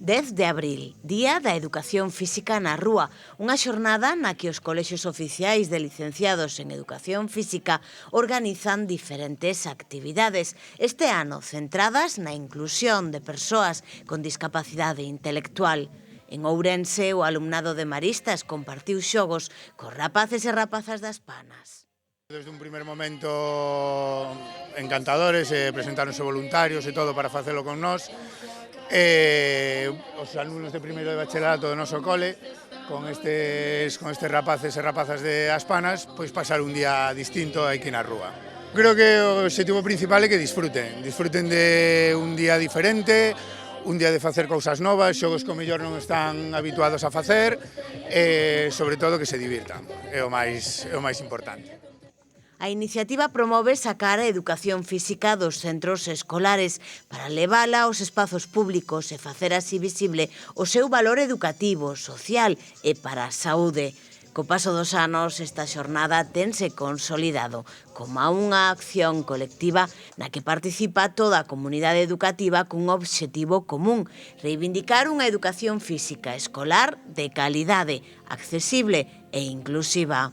10 de abril, Día da Educación Física na Rúa, unha xornada na que os colexios oficiais de licenciados en Educación Física organizan diferentes actividades, este ano centradas na inclusión de persoas con discapacidade intelectual. En Ourense, o alumnado de Maristas compartiu xogos cos rapaces e rapazas das Panas. Desde un primer momento encantadores, presentáronse voluntarios e todo para facelo con nós. Os alumnos de primeiro de bacharelato do noso cole, con estes rapaces e rapazas de As Panas, pois pasar un día distinto aquí na rúa. Creo que o obxectivo principal é que disfruten de un día diferente, un día de facer cousas novas, xogos que o mellor non están habituados a facer, e sobre todo que se divirtan, é o máis importante. A iniciativa promove sacar a educación física dos centros escolares para levala aos espazos públicos e facer así visible o seu valor educativo, social e para a saúde. Co paso dos anos, esta xornada tense consolidado como unha acción colectiva na que participa toda a comunidade educativa cun obxectivo común, reivindicar unha educación física escolar de calidade, accesible e inclusiva.